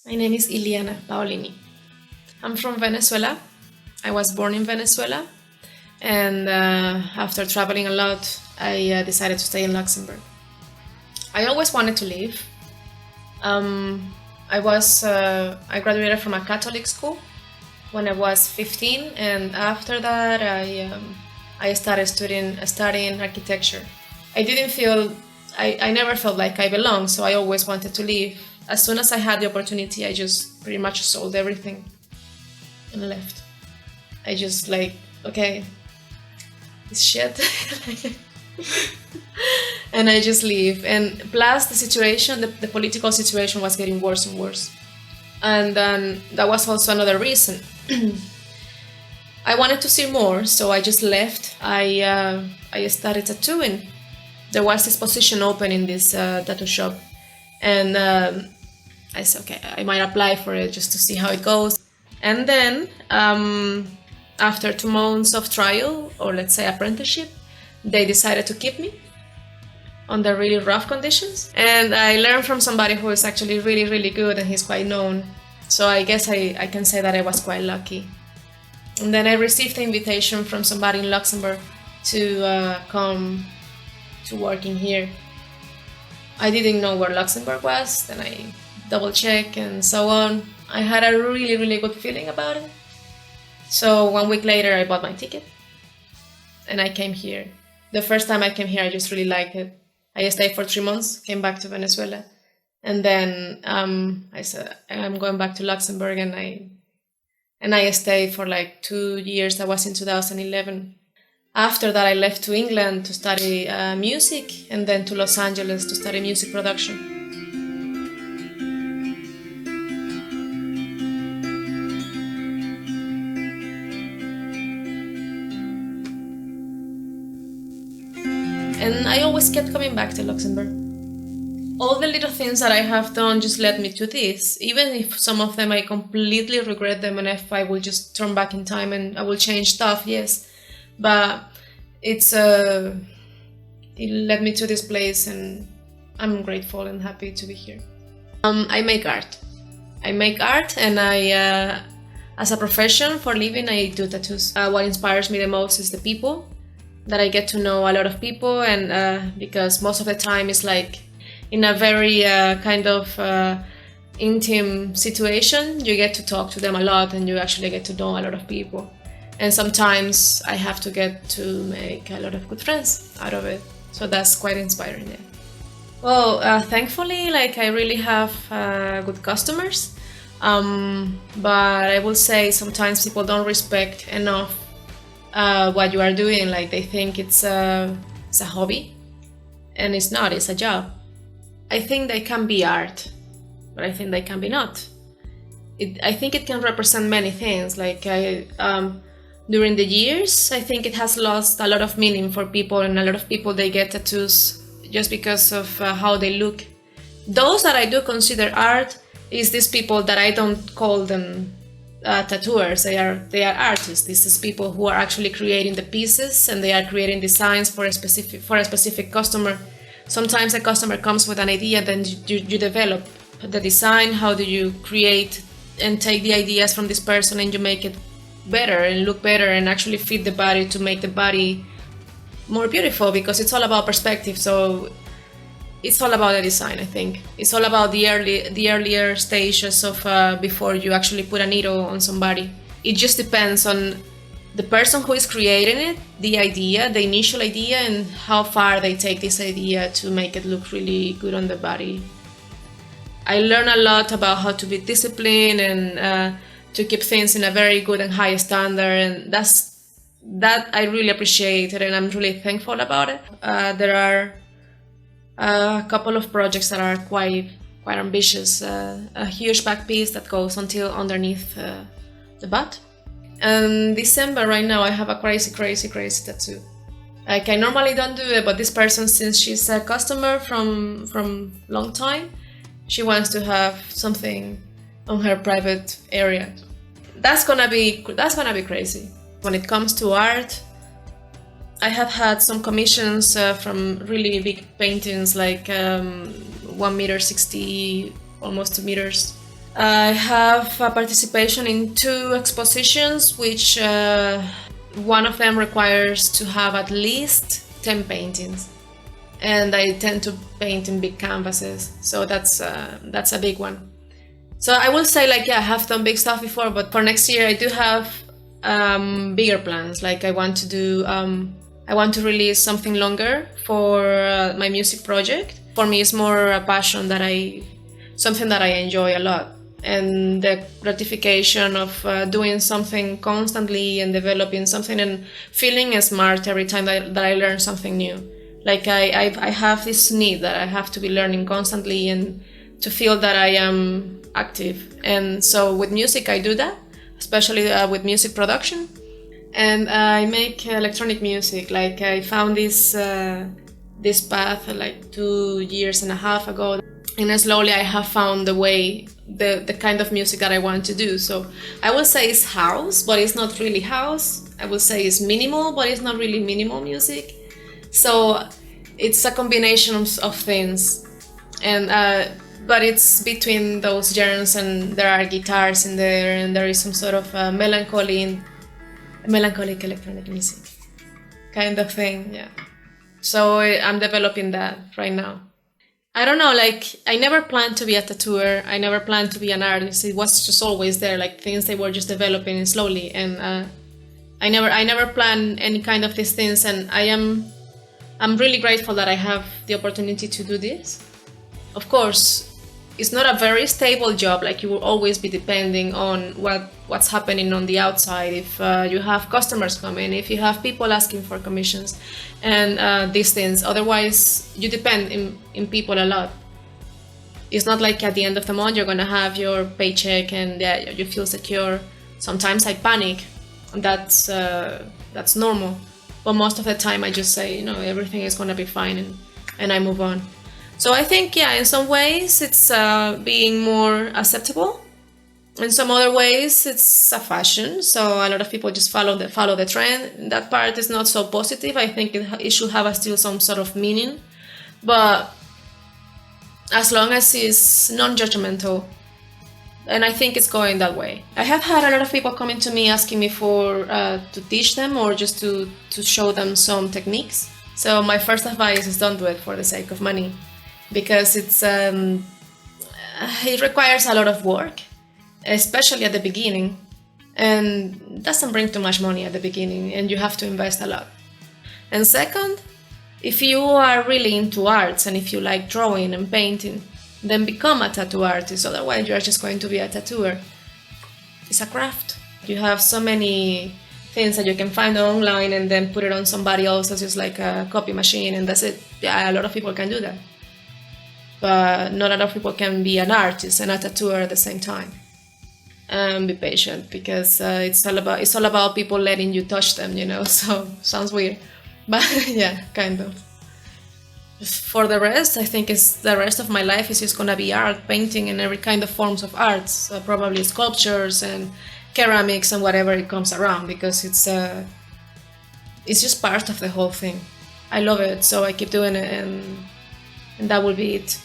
My name is Iliana Paolini. I'm from Venezuela. I was born in Venezuela, and after traveling a lot, I decided to stay in Luxembourg. I always wanted to leave. I graduated from a Catholic school when I was 15, and after that, I started studying architecture. I didn't feel I never felt like I belonged, so I always wanted to leave. As soon as I had the opportunity, I just pretty much sold everything and left. I just okay, this shit. And I just leave. And plus the situation, the political situation was getting worse and worse. And then that was also another reason. I wanted to see more, so I just left. I started tattooing. There was this position open in this tattoo shop, and I said, okay, I might apply for it just to see how it goes. And then after 2 months of trial, or let's say apprenticeship, they decided to keep me under really rough conditions. And I learned from somebody who is actually really, really good, and he's quite known. So I guess I can say that I was quite lucky. And then I received the invitation from somebody in Luxembourg to come to work in here. I didn't know where Luxembourg was, then I double checked and so on. I had a really, really good feeling about it. So 1 week later, I bought my ticket and I came here. The first time I came here, I just really liked it. I stayed for 3 months, came back to Venezuela. And then I said, I'm going back to Luxembourg, and I stayed for 2 years. That was in 2011. After that, I left to England to study music, and then to Los Angeles to study music production. And I always kept coming back to Luxembourg. All the little things that I have done just led me to this. Even if some of them I completely regret them, and if I will just turn back in time and I will change stuff, yes. But it led me to this place, and I'm grateful and happy to be here. I make art. And I, as a profession for living, I do tattoos. What inspires me the most is the people, that I get to know a lot of people, and because most of the time it's in a very kind of intimate situation, you get to talk to them a lot, and you actually get to know a lot of people. And sometimes I have to get to make a lot of good friends out of it. So that's quite inspiring, yeah. Well, thankfully, I really have good customers. But I will say sometimes people don't respect enough what you are doing. They think it's a hobby, and it's not, it's a job. I think they can be art, but I think they can be not. I think it can represent many things. During the years, I think it has lost a lot of meaning for people, and a lot of people, they get tattoos just because of how they look. Those that I do consider art is these people that I don't call them tattooers. They are artists. This is people who are actually creating the pieces, and they are creating designs for a specific customer. Sometimes a customer comes with an idea, then you develop the design. How do you create and take the ideas from this person, and you make it better and look better and actually fit the body to make the body more beautiful, because it's all about perspective. So it's all about the design, I think. It's all about the earlier stages of before you actually put a needle on somebody. It just depends on the person who is creating it, the idea, the initial idea, and how far they take this idea to make it look really good on the body. I learned a lot about how to be disciplined and to keep things in a very good and high standard, and that I really appreciate it, and I'm really thankful about it. There are a couple of projects that are quite ambitious. A huge back piece that goes until underneath the butt. And December right now I have a crazy tattoo. I normally don't do it, but this person, since she's a customer from long time, she wants to have something on her private area. That's gonna be crazy. When it comes to art, I have had some commissions from really big paintings, 1.60 meters, almost 2 meters. I have a participation in 2 expositions, which one of them requires to have at least 10 paintings. And I tend to paint in big canvases, so that's a big one. So I will say, like, yeah, I have done big stuff before, but for next year I do have bigger plans. Like I want to release something longer for my music project. For me, it's more a passion something that I enjoy a lot, and the gratification of doing something constantly and developing something and feeling smart every time that I learn something new. Like I have this need that I have to be learning constantly and to feel that I am active. And so with music I do that, especially with music production. And I make electronic music. Like I found this path like 2.5 years ago, and slowly I have found the kind of music that I want to do. So I will say it's house, but it's not really house. I will say it's minimal, but it's not really minimal music. So it's a combination of things, and but it's between those genres, and there are guitars in there, and there is some sort of melancholic electronic music kind of thing. Yeah. So I'm developing that right now. I don't know, like I never planned to be a tattooer. I never planned to be an artist. It was just always there, like things they were just developing slowly, and I never planned any kind of these things, and I'm really grateful that I have the opportunity to do this. Of course, it's not a very stable job. Like you will always be depending on what's happening on the outside. If you have customers coming, if you have people asking for commissions, and these things. Otherwise, you depend in people a lot. It's not like at the end of the month you're gonna have your paycheck and yeah, you feel secure. Sometimes I panic. That's normal. But most of the time I just say, everything is gonna be fine, and I move on. So I think, yeah, in some ways it's being more acceptable. In some other ways it's a fashion. So a lot of people just follow the trend. That part is not so positive. I think it should have still some sort of meaning. But as long as it's non-judgmental, and I think it's going that way. I have had a lot of people coming to me asking me for to teach them or just to show them some techniques. So my first advice is don't do it for the sake of money, because it requires a lot of work, especially at the beginning, and doesn't bring too much money at the beginning, and you have to invest a lot. And second, if you are really into arts and if you like drawing and painting, then become a tattoo artist. Otherwise, you are just going to be a tattooer. It's a craft. You have so many things that you can find online and then put it on somebody else as just like a copy machine, and that's it. Yeah, a lot of people can do that. But not a lot of people can be an artist and a tattooer at the same time. Be patient, because it's all about people letting you touch them, so sounds weird. But yeah, kind of. For the rest, I think the rest of my life is just gonna be art, painting, and every kind of forms of arts, probably sculptures and ceramics and whatever it comes around, because it's just part of the whole thing. I love it, so I keep doing it, and that will be it.